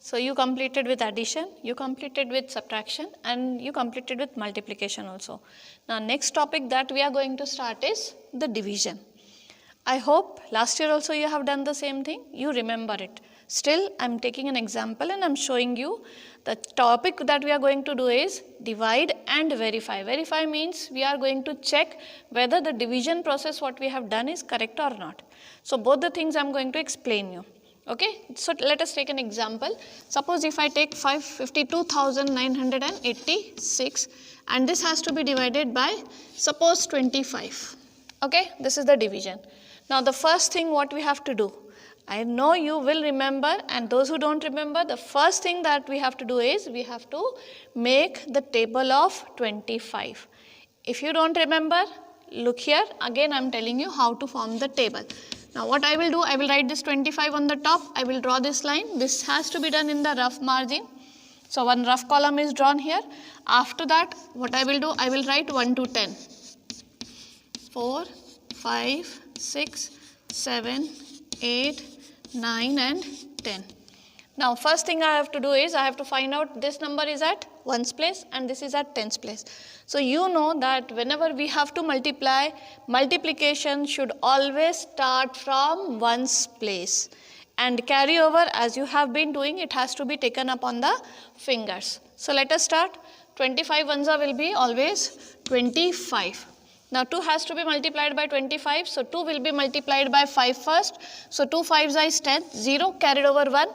So you completed with addition, you completed with subtraction, and you completed with multiplication also. Now next topic that we are going to start is the division. I hope last year also you have done the same thing, you remember it. Still I am taking an example and I am showing you the topic that we are going to do is divide and verify. Verify means we are going to check whether the division process what we have done is correct or not. So both the things I am going to explain you. Okay, so let us take an example. Suppose if I take 52,986 and this has to be divided by suppose 25. Okay, this is the division. Now the first thing what we have to do, I know you will remember, and those who don't remember, the first thing that we have to do is we have to make the table of 25. If you don't remember, look here, again I am telling you how to form the table. Now what I will do, I will write this 25 on the top, I will draw this line, this has to be done in the rough margin. So one rough column is drawn here. After that what I will do, I will write 1 to 10. 4, 5, 6, 7, 8, 9 and 10. Now first thing I have to do is I have to find out this number is at 1's place and this is at 10's place. So you know that whenever we have to multiply, multiplication should always start from 1's place and carry over as you have been doing, it has to be taken up on the fingers. So let us start. 25 ones will be always 25. Now 2 has to be multiplied by 25, so 2 will be multiplied by 5 first. So 2 5s is 10, 0 carried over 1,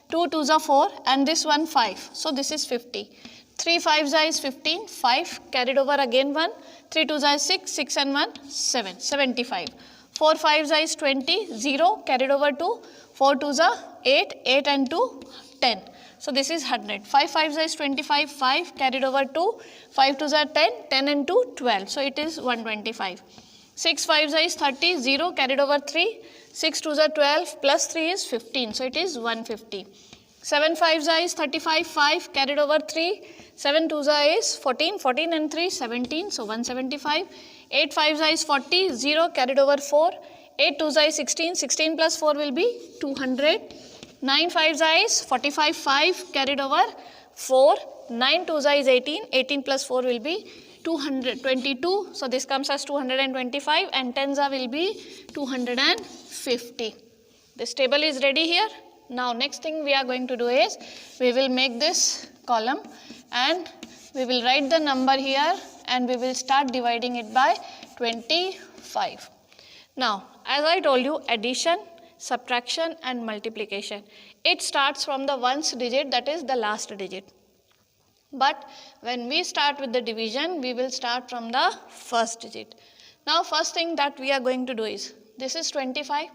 2 2s are 4 and this one 5. So this is 50. 3 5s is 15, 5 carried over again 1, 3 2s is 6, 6 and 1, 7, 75. 4 5s is 20, 0 carried over 2, 4 2s are 8, 8 and 2, 10. So this is 100. 5 5s is 25, 5 carried over 2, 5 2s are 10, 10 and 2, 12. So it is 125. 6 5s is 30, 0 carried over 3, 6 2s are 12, plus 3 is 15. So it is 150. 7 5s is 35, 5 carried over 3, 7 2s is 14, 14 and 3, 17. So 175. 8 5s is 40, 0 carried over 4, 8 2s is 16, 16 plus 4 will be 200. 9 5s is 45, 5 carried over 4, 9 2s is 18, 18 plus 4 will be 222. So this comes as 225 and 10s will be 250. This table is ready here. Now next thing we are going to do is we will make this column and we will write the number here and we will start dividing it by 25. Now as I told you, addition, subtraction and multiplication, it starts from the 1's digit, that is the last digit. But when we start with the division, we will start from the first digit. Now first thing that we are going to do is, this is 25.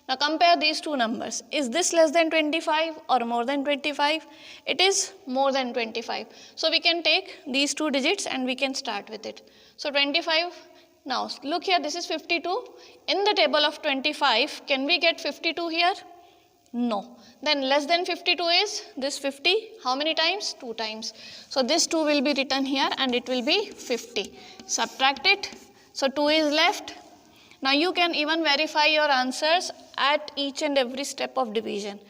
Now compare these two numbers. Is this less than 25 or more than 25? It is more than 25. So we can take these two digits and we can start with it. So 25. Now look here, this is 52. In the table of 25, can we get 52 here? No. Then less than 52 is this 50. How many times? 2 times. So this 2 will be written here and it will be 50. Subtract it. So 2 is left. Now you can even verify your answers at each and every step of division.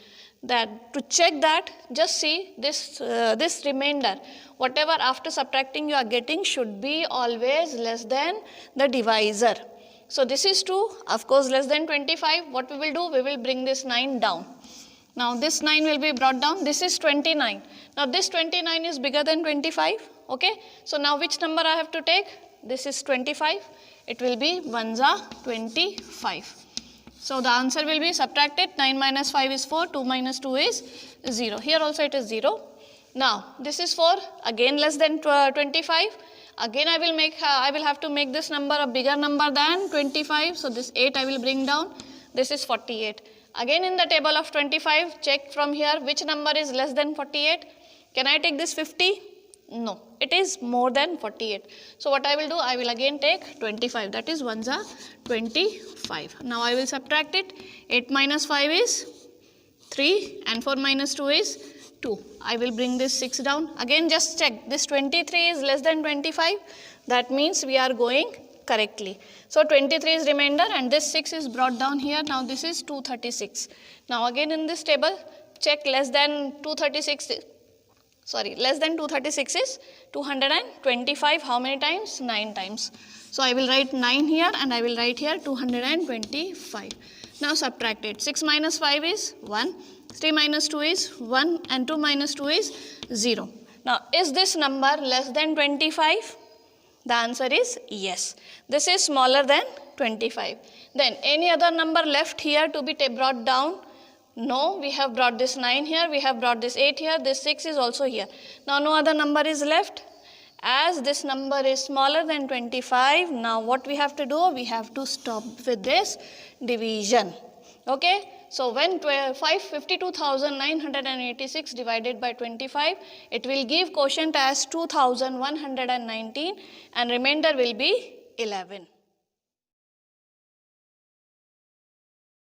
That to check that, just see this remainder. Whatever after subtracting you are getting should be always less than the divisor. So this is 2, of course less than 25. What we will do? We will bring this 9 down. Now this 9 will be brought down. This is 29. Now this 29 is bigger than 25. Okay. So now which number I have to take? This is 25. It will be 1s are 25. So the answer will be subtracted. 9 minus 5 is 4. 2 minus 2 is 0. Here also it is 0. Now this is 4. Again less than 25. Again I will have to make this number a bigger number than 25. So this 8 I will bring down. This is 48. Again in the table of 25, check from here which number is less than 48. Can I take this 50? No, it is more than 48. So what I will do, I will again take 25. That is 1s are 25. Now I will subtract it. 8 minus 5 is 3 and 4 minus 2 is 2. I will bring this 6 down. Again just check. This 23 is less than 25. That means we are going correctly. So 23 is remainder and this 6 is brought down here. Now this is 236. Now again in this table, check less than 236. Sorry, less than 236 is 225. How many times? 9 times. So I will write 9 here and I will write here 225. Now subtract it. 6 minus 5 is 1. 3 minus 2 is 1 and 2 minus 2 is 0. Now is this number less than 25? The answer is yes. This is smaller than 25. Then any other number left here to be brought down? No, we have brought this 9 here, we have brought this 8 here, this 6 is also here. Now no other number is left. As this number is smaller than 25, now what we have to do? We have to stop with this division. Okay, so when 52,986 divided by 25, it will give quotient as 2,119 and remainder will be 11.